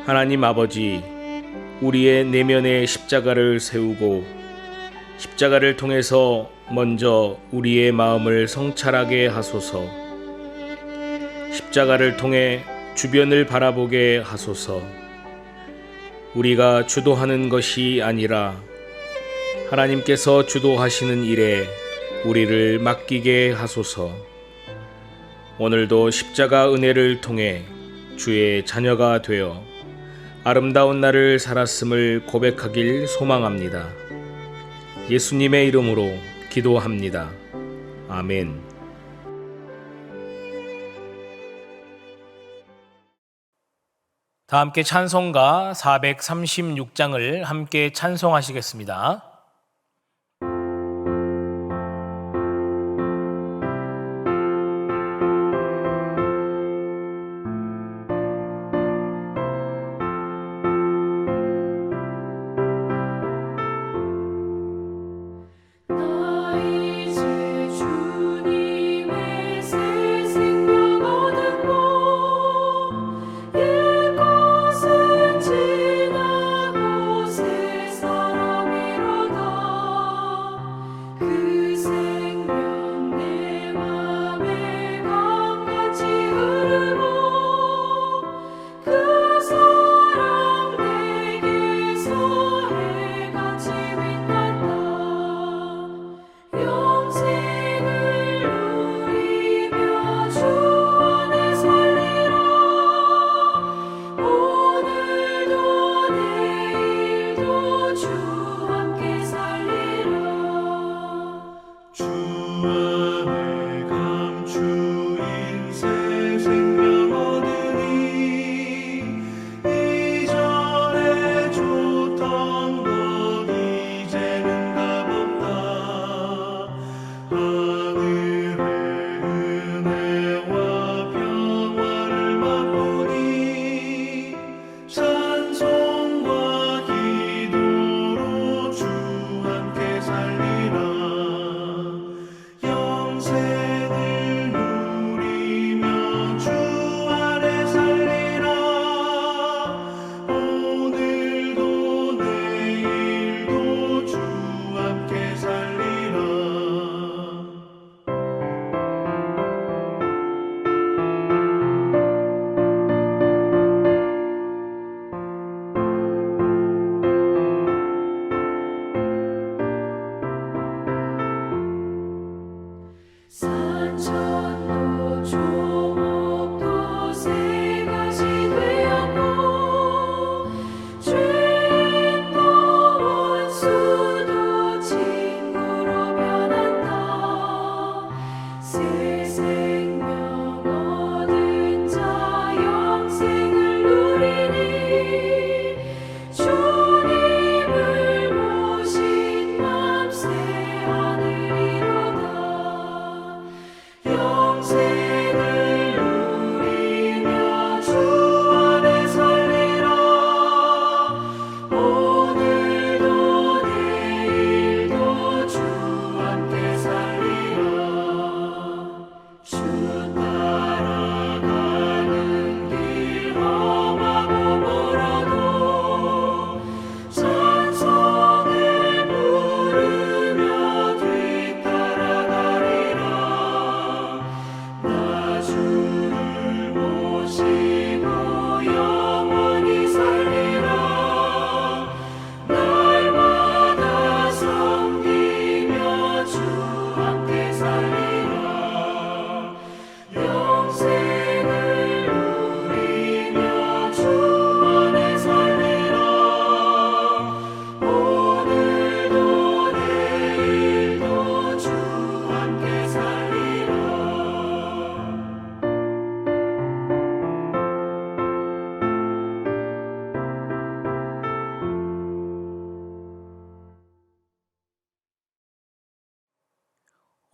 하나님 아버지, 우리의 내면에 십자가를 세우고 십자가를 통해서 먼저 우리의 마음을 성찰하게 하소서. 십자가를 통해 주변을 바라보게 하소서. 우리가 주도하는 것이 아니라 하나님께서 주도하시는 일에 우리를 맡기게 하소서. 오늘도 십자가 은혜를 통해 주의 자녀가 되어 아름다운 날을 살았음을 고백하길 소망합니다. 예수님의 이름으로 기도합니다. 아멘. 다 함께 찬송가 436장을 함께 찬송하시겠습니다.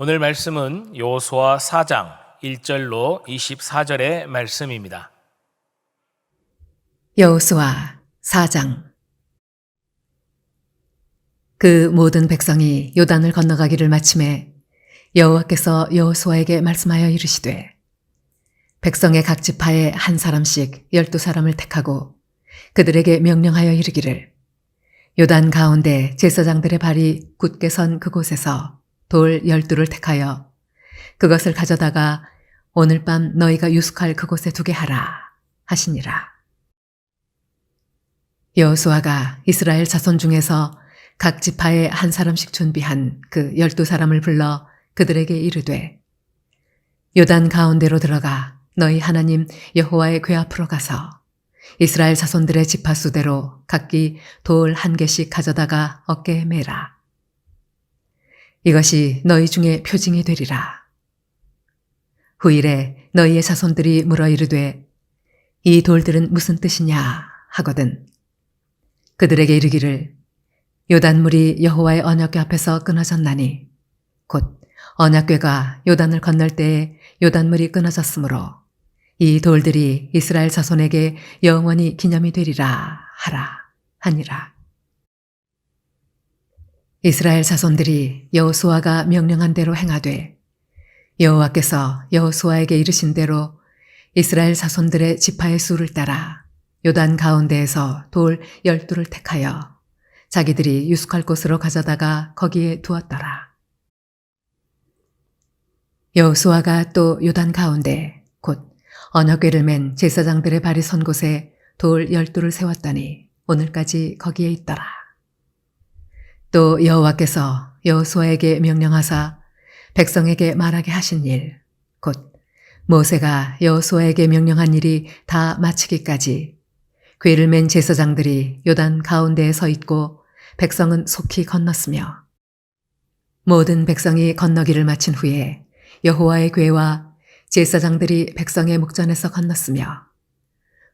오늘 말씀은 여호수아 4장 1절로 24절의 말씀입니다. 여호수아 4장. 그 모든 백성이 요단을 건너가기를 마침에 여호와께서 여호수아에게 말씀하여 이르시되 백성의 각 지파에 한 사람씩 12사람을 택하고 그들에게 명령하여 이르기를 요단 가운데 제사장들의 발이 굳게 선 그곳에서 돌 12를 택하여 그것을 가져다가 오늘 밤 너희가 유숙할 그곳에 두게 하라 하시니라. 여호수아가 이스라엘 자손 중에서 각 지파에 한 사람씩 준비한 그 12사람을 불러 그들에게 이르되 요단 가운데로 들어가 너희 하나님 여호와의 궤 앞으로 가서 이스라엘 자손들의 지파 수대로 각기 돌 1개씩 가져다가 어깨에 매라. 이것이 너희 중에 표징이 되리라. 후일에 너희의 자손들이 물어 이르되 이 돌들은 무슨 뜻이냐 하거든 그들에게 이르기를 요단물이 여호와의 언약궤 앞에서 끊어졌나니 곧 언약궤가 요단을 건널 때에 요단물이 끊어졌으므로 이 돌들이 이스라엘 자손에게 영원히 기념이 되리라 하라 하니라. 이스라엘 자손들이 여호수아가 명령한 대로 행하되 여호와께서 여호수아에게 이르신 대로 이스라엘 자손들의 지파의 수를 따라 요단 가운데에서 돌 12를 택하여 자기들이 유숙할 곳으로 가져다가 거기에 두었더라. 여호수아가 또 요단 가운데 곧 언약궤를 맨 제사장들의 발이 선 곳에 돌 12를 세웠더니 오늘까지 거기에 있더라. 또 여호와께서 여호수아에게 명령하사 백성에게 말하게 하신 일, 곧 모세가 여호수아에게 명령한 일이 다 마치기까지 궤를 맨 제사장들이 요단 가운데에 서 있고 백성은 속히 건넜으며 모든 백성이 건너기를 마친 후에 여호와의 궤와 제사장들이 백성의 목전에서 건넜으며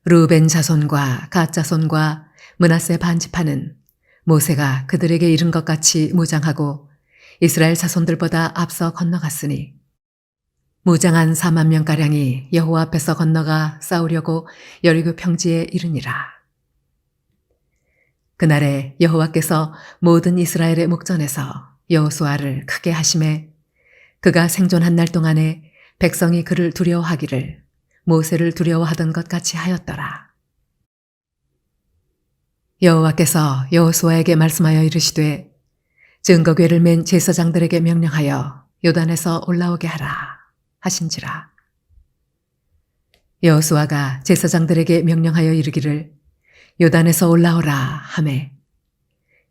르우벤 자손과 갓 자손과 므낫세 반지파는 모세가 그들에게 이른 것 같이 무장하고 이스라엘 자손들보다 앞서 건너갔으니 무장한 4만 명가량이 여호와 앞에서 건너가 싸우려고 여리고 평지에 이르니라. 그날에 여호와께서 모든 이스라엘의 목전에서 여호수아를 크게 하심에 그가 생존한 날 동안에 백성이 그를 두려워하기를 모세를 두려워하던 것 같이 하였더라. 여호와께서 여호수아에게 말씀하여 이르시되 증거궤를 맨 제사장들에게 명령하여 요단에서 올라오게 하라 하신지라. 여호수아가 제사장들에게 명령하여 이르기를 요단에서 올라오라 하매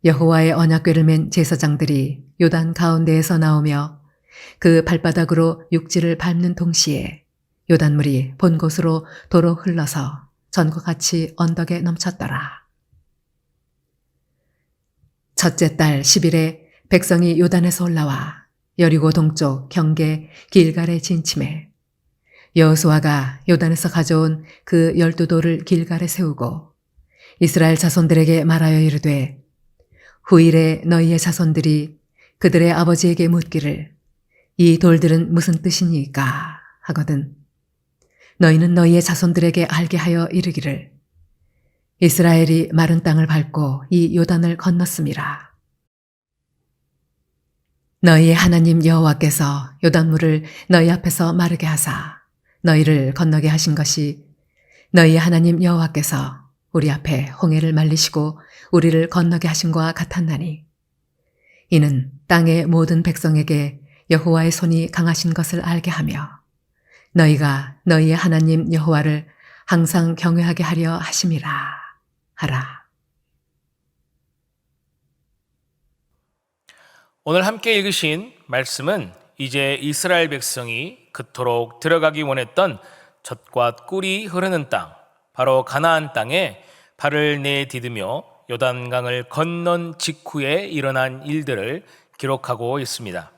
여호와의 언약궤를 맨 제사장들이 요단 가운데에서 나오며 그 발바닥으로 육지를 밟는 동시에 요단물이 본 곳으로 도로 흘러서 전과 같이 언덕에 넘쳤더라. 첫째 달 10일에 백성이 요단에서 올라와 여리고 동쪽 경계 길갈에 진침해 여호수아가 요단에서 가져온 그 12돌을 길갈에 세우고 이스라엘 자손들에게 말하여 이르되 후일에 너희의 자손들이 그들의 아버지에게 묻기를 이 돌들은 무슨 뜻이니까 하거든 너희는 너희의 자손들에게 알게 하여 이르기를 이스라엘이 마른 땅을 밟고 이 요단을 건넜음이라. 너희의 하나님 여호와께서 요단물을 너희 앞에서 마르게 하사 너희를 건너게 하신 것이 너희의 하나님 여호와께서 우리 앞에 홍해를 말리시고 우리를 건너게 하신과 같았나니 이는 땅의 모든 백성에게 여호와의 손이 강하신 것을 알게 하며 너희가 너희의 하나님 여호와를 항상 경외하게 하려 하심이라 하라. 오늘 함께 읽으신 말씀은 이제 이스라엘 백성이 그토록 들어가기 원했던 젖과 꿀이 흐르는 땅, 바로 가나안 땅에 발을 내디디며 요단강을 건넌 직후에 일어난 일들을 기록하고 있습니다.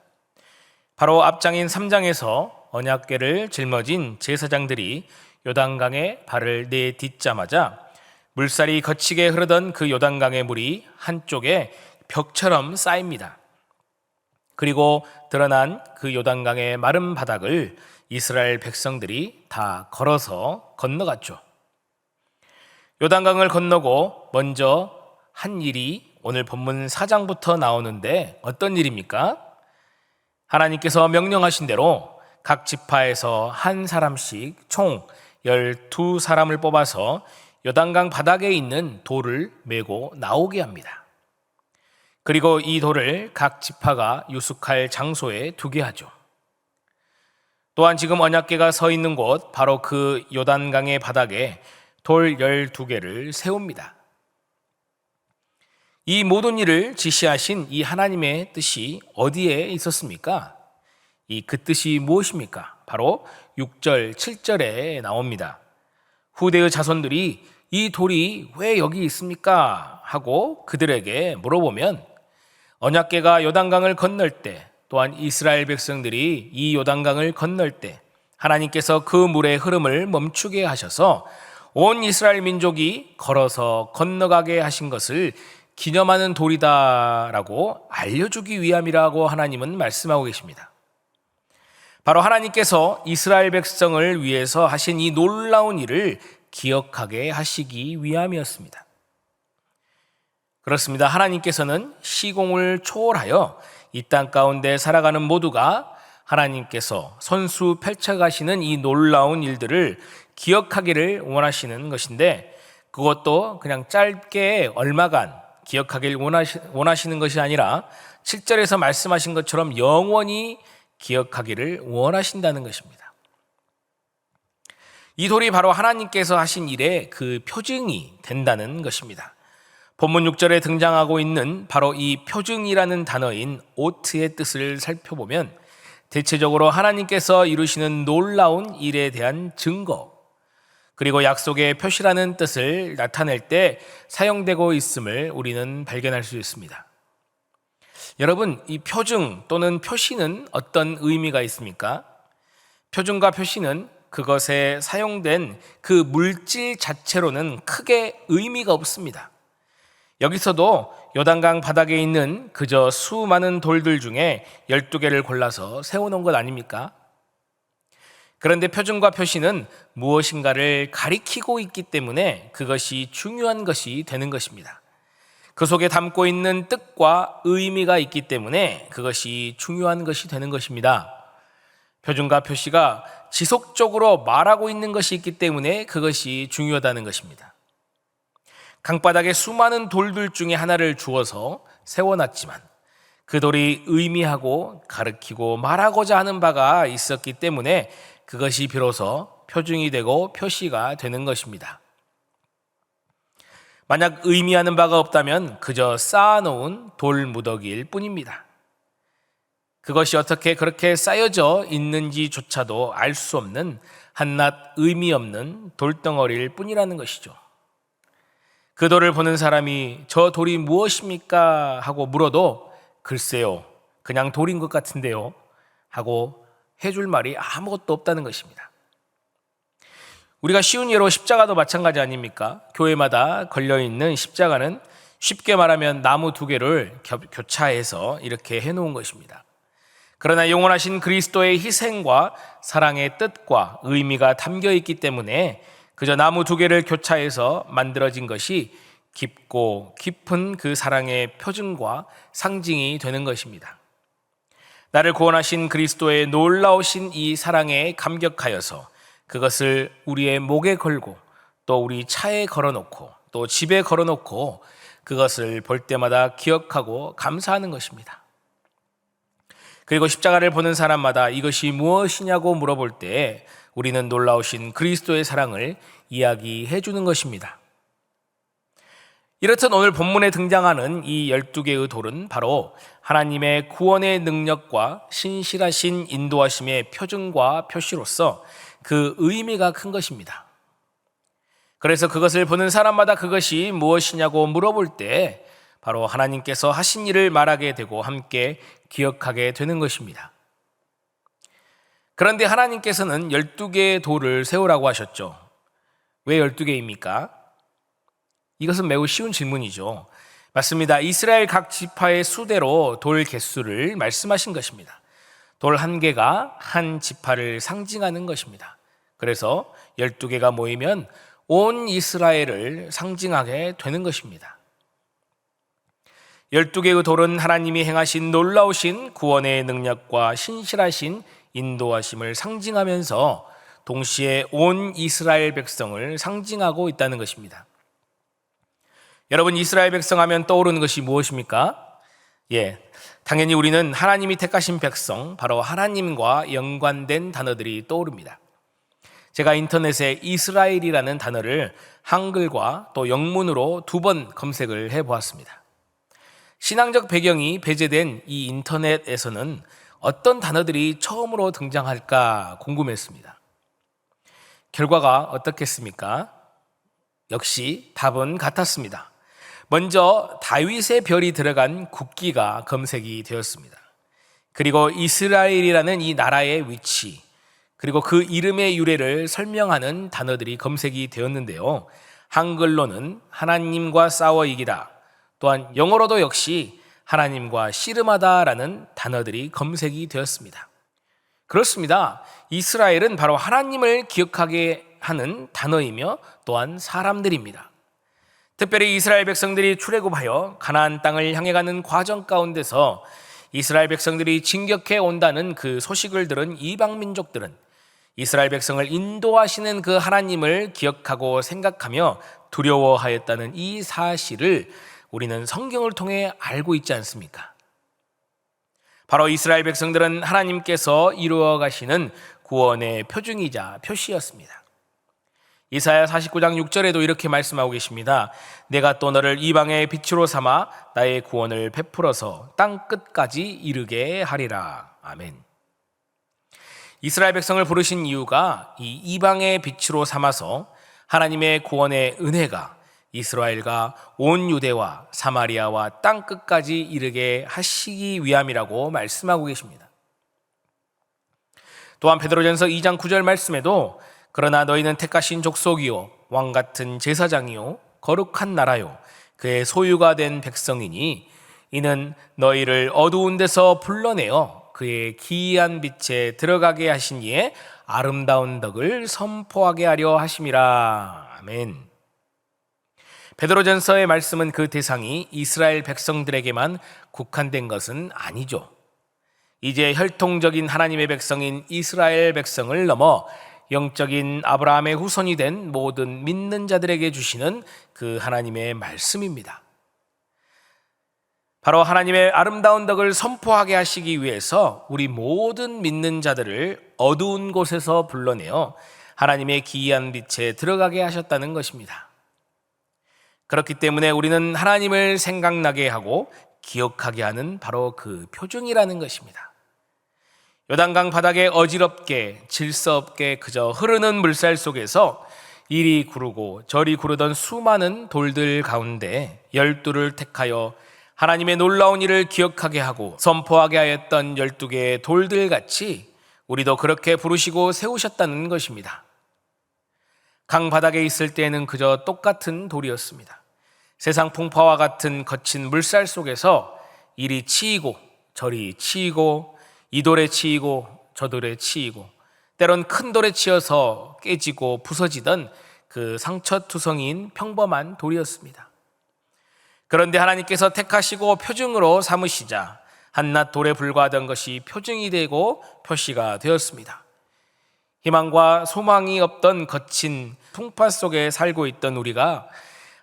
바로 앞장인 3장에서 언약궤를 짊어진 제사장들이 요단강에 발을 내딛자마자 물살이 거치게 흐르던 그 요단강의 물이 한쪽에 벽처럼 쌓입니다. 그리고 드러난 그 요단강의 마른 바닥을 이스라엘 백성들이 다 걸어서 건너갔죠. 요단강을 건너고 먼저 한 일이 오늘 본문 4장부터 나오는데 어떤 일입니까? 하나님께서 명령하신 대로 각 지파에서 한 사람씩 총 12사람을 뽑아서 요단강 바닥에 있는 돌을 메고 나오게 합니다. 그리고 이 돌을 각 지파가 유숙할 장소에 두게 하죠. 또한 지금 언약궤가 서 있는 곳, 바로 그 요단강의 바닥에 돌 12개를 세웁니다. 이 모든 일을 지시하신 이 하나님의 뜻이 어디에 있었습니까? 그 뜻이 무엇입니까? 바로 6절, 7절에 나옵니다. 후대의 자손들이 이 돌이 왜 여기 있습니까? 하고 그들에게 물어보면 언약궤가 요단강을 건널 때, 또한 이스라엘 백성들이 이 요단강을 건널 때 하나님께서 그 물의 흐름을 멈추게 하셔서 온 이스라엘 민족이 걸어서 건너가게 하신 것을 기념하는 돌이다라고 알려주기 위함이라고 하나님은 말씀하고 계십니다. 바로 하나님께서 이스라엘 백성을 위해서 하신 이 놀라운 일을 기억하게 하시기 위함이었습니다. 그렇습니다. 하나님께서는 시공을 초월하여 이 땅 가운데 살아가는 모두가 하나님께서 손수 펼쳐가시는 이 놀라운 일들을 기억하기를 원하시는 것인데, 그것도 그냥 짧게 얼마간 기억하길 원하시는 것이 아니라 7절에서 말씀하신 것처럼 영원히 기억하기를 원하신다는 것입니다. 이 돌이 바로 하나님께서 하신 일의 그 표징이 된다는 것입니다. 본문 6절에 등장하고 있는 바로 이 표징이라는 단어인 오트의 뜻을 살펴보면 대체적으로 하나님께서 이루시는 놀라운 일에 대한 증거, 그리고 약속의 표시라는 뜻을 나타낼 때 사용되고 있음을 우리는 발견할 수 있습니다. 여러분, 이 표징 또는 표시는 어떤 의미가 있습니까? 표징과 표시는 그것에 사용된 그 물질 자체로는 크게 의미가 없습니다. 여기서도 요단강 바닥에 있는 그저 수많은 돌들 중에 12개를 골라서 세워놓은 것 아닙니까? 그런데 표징과 표시는 무엇인가를 가리키고 있기 때문에 그것이 중요한 것이 되는 것입니다. 그 속에 담고 있는 뜻과 의미가 있기 때문에 그것이 중요한 것이 되는 것입니다. 표징과 표시가 지속적으로 말하고 있는 것이 있기 때문에 그것이 중요하다는 것입니다. 강바닥에 수많은 돌들 중에 하나를 주어서 세워놨지만 그 돌이 의미하고 가르치고 말하고자 하는 바가 있었기 때문에 그것이 비로소 표징이 되고 표시가 되는 것입니다. 만약 의미하는 바가 없다면 그저 쌓아놓은 돌 무더기일 뿐입니다. 그것이 어떻게 그렇게 쌓여져 있는지조차도 알 수 없는 한낱 의미 없는 돌덩어리일 뿐이라는 것이죠. 그 돌을 보는 사람이 저 돌이 무엇입니까? 하고 물어도 글쎄요, 그냥 돌인 것 같은데요 하고 해줄 말이 아무것도 없다는 것입니다. 우리가 쉬운 예로 십자가도 마찬가지 아닙니까? 교회마다 걸려있는 십자가는 쉽게 말하면 나무 2개를 교차해서 이렇게 해놓은 것입니다. 그러나 영원하신 그리스도의 희생과 사랑의 뜻과 의미가 담겨 있기 때문에 그저 나무 2개를 교차해서 만들어진 것이 깊고 깊은 그 사랑의 표징과 상징이 되는 것입니다. 나를 구원하신 그리스도의 놀라우신 이 사랑에 감격하여서 그것을 우리의 목에 걸고 또 우리 차에 걸어놓고 또 집에 걸어놓고 그것을 볼 때마다 기억하고 감사하는 것입니다. 그리고 십자가를 보는 사람마다 이것이 무엇이냐고 물어볼 때 우리는 놀라우신 그리스도의 사랑을 이야기해 주는 것입니다. 이렇듯 오늘 본문에 등장하는 이 12개의 돌은 바로 하나님의 구원의 능력과 신실하신 인도하심의 표징과 표시로서 그 의미가 큰 것입니다. 그래서 그것을 보는 사람마다 그것이 무엇이냐고 물어볼 때 바로 하나님께서 하신 일을 말하게 되고 함께 기억하게 되는 것입니다. 그런데 하나님께서는 12개의 돌을 세우라고 하셨죠. 왜 12개입니까? 이것은 매우 쉬운 질문이죠. 맞습니다. 이스라엘 각 지파의 수대로 돌 개수를 말씀하신 것입니다. 돌 1개가 한 지파를 상징하는 것입니다. 그래서 12개가 모이면 온 이스라엘을 상징하게 되는 것입니다. 12개의 돌은 하나님이 행하신 놀라우신 구원의 능력과 신실하신 인도하심을 상징하면서 동시에 온 이스라엘 백성을 상징하고 있다는 것입니다. 여러분, 이스라엘 백성 하면 떠오르는 것이 무엇입니까? 당연히 우리는 하나님이 택하신 백성, 바로 하나님과 연관된 단어들이 떠오릅니다. 제가 인터넷에 이스라엘이라는 단어를 한글과 또 영문으로 2번 검색을 해보았습니다. 신앙적 배경이 배제된 이 인터넷에서는 어떤 단어들이 처음으로 등장할까 궁금했습니다. 결과가 어떻겠습니까? 역시 답은 같았습니다. 먼저 다윗의 별이 들어간 국기가 검색이 되었습니다. 그리고 이스라엘이라는 이 나라의 위치, 그리고 그 이름의 유래를 설명하는 단어들이 검색이 되었는데요. 한글로는 하나님과 싸워 이기다, 또한 영어로도 역시 하나님과 씨름하다라는 단어들이 검색이 되었습니다. 그렇습니다. 이스라엘은 바로 하나님을 기억하게 하는 단어이며 또한 사람들입니다. 특별히 이스라엘 백성들이 출애굽하여 가나안 땅을 향해 가는 과정 가운데서 이스라엘 백성들이 진격해 온다는 그 소식을 들은 이방 민족들은 이스라엘 백성을 인도하시는 그 하나님을 기억하고 생각하며 두려워하였다는 이 사실을 우리는 성경을 통해 알고 있지 않습니까? 바로 이스라엘 백성들은 하나님께서 이루어 가시는 구원의 표징이자 표시였습니다. 이사야 49장 6절에도 이렇게 말씀하고 계십니다. 내가 또 너를 이방의 빛으로 삼아 나의 구원을 베풀어서 땅 끝까지 이르게 하리라. 아멘. 이스라엘 백성을 부르신 이유가 이 이방의 빛으로 삼아서 하나님의 구원의 은혜가 이스라엘과 온 유대와 사마리아와 땅 끝까지 이르게 하시기 위함이라고 말씀하고 계십니다. 또한 베드로전서 2장 9절 말씀에도 그러나 너희는 택하신 족속이요 왕 같은 제사장이요 거룩한 나라요 그의 소유가 된 백성이니 이는 너희를 어두운 데서 불러내어 그의 기이한 빛에 들어가게 하신 이의 아름다운 덕을 선포하게 하려 하심이라. 아멘. 베드로전서의 말씀은 그 대상이 이스라엘 백성들에게만 국한된 것은 아니죠. 이제 혈통적인 하나님의 백성인 이스라엘 백성을 넘어 영적인 아브라함의 후손이 된 모든 믿는 자들에게 주시는 그 하나님의 말씀입니다. 바로 하나님의 아름다운 덕을 선포하게 하시기 위해서 우리 모든 믿는 자들을 어두운 곳에서 불러내어 하나님의 기이한 빛에 들어가게 하셨다는 것입니다. 그렇기 때문에 우리는 하나님을 생각나게 하고 기억하게 하는 바로 그 표징이라는 것입니다. 요단강 바닥에 어지럽게 질서 없게 그저 흐르는 물살 속에서 이리 구르고 저리 구르던 수많은 돌들 가운데 12를 택하여 하나님의 놀라운 일을 기억하게 하고 선포하게 하였던 12개의 돌들 같이 우리도 그렇게 부르시고 세우셨다는 것입니다. 강 바닥에 있을 때에는 그저 똑같은 돌이었습니다. 세상 풍파와 같은 거친 물살 속에서 이리 치이고 저리 치이고 이 돌에 치이고 저 돌에 치이고 때론 큰 돌에 치여서 깨지고 부서지던 그 상처투성이인 평범한 돌이었습니다. 그런데 하나님께서 택하시고 표징으로 삼으시자 한낱 돌에 불과하던 것이 표징이 되고 표시가 되었습니다. 희망과 소망이 없던 거친 풍파 속에 살고 있던 우리가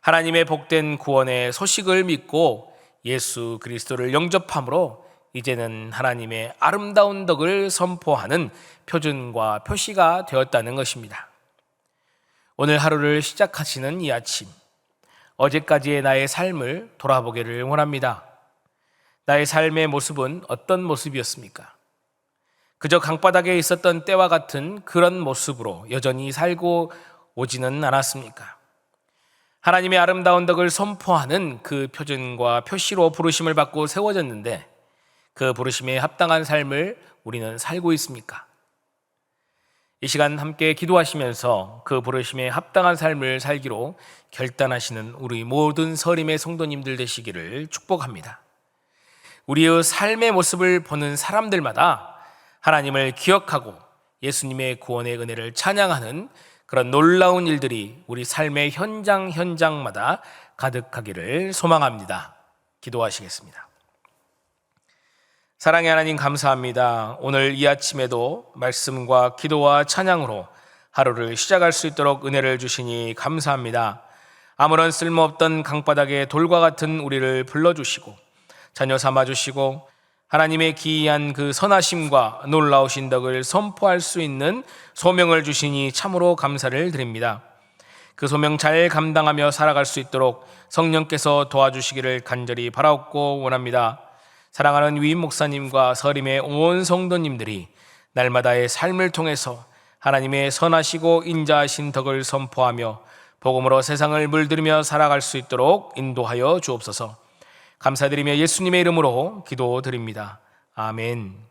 하나님의 복된 구원의 소식을 믿고 예수 그리스도를 영접함으로 이제는 하나님의 아름다운 덕을 선포하는 표준과 표시가 되었다는 것입니다. 오늘 하루를 시작하시는 이 아침, 어제까지의 나의 삶을 돌아보기를 원합니다. 나의 삶의 모습은 어떤 모습이었습니까? 그저 강바닥에 있었던 때와 같은 그런 모습으로 여전히 살고 오지는 않았습니까? 하나님의 아름다운 덕을 선포하는 그 표준과 표시로 부르심을 받고 세워졌는데 그 부르심에 합당한 삶을 우리는 살고 있습니까? 이 시간 함께 기도하시면서 그 부르심에 합당한 삶을 살기로 결단하시는 우리 모든 서림의 성도님들 되시기를 축복합니다. 우리의 삶의 모습을 보는 사람들마다 하나님을 기억하고 예수님의 구원의 은혜를 찬양하는 그런 놀라운 일들이 우리 삶의 현장마다 가득하기를 소망합니다. 기도하시겠습니다. 사랑의 하나님 감사합니다. 오늘 이 아침에도 말씀과 기도와 찬양으로 하루를 시작할 수 있도록 은혜를 주시니 감사합니다. 아무런 쓸모없던 강바닥에 돌과 같은 우리를 불러주시고 자녀 삼아주시고 하나님의 기이한 그 선하심과 놀라우신 덕을 선포할 수 있는 소명을 주시니 참으로 감사를 드립니다. 그 소명 잘 감당하며 살아갈 수 있도록 성령께서 도와주시기를 간절히 바라옵고 원합니다. 사랑하는 위임 목사님과 서림의 온 성도님들이 날마다의 삶을 통해서 하나님의 선하시고 인자하신 덕을 선포하며 복음으로 세상을 물들이며 살아갈 수 있도록 인도하여 주옵소서. 감사드리며 예수님의 이름으로 기도드립니다. 아멘.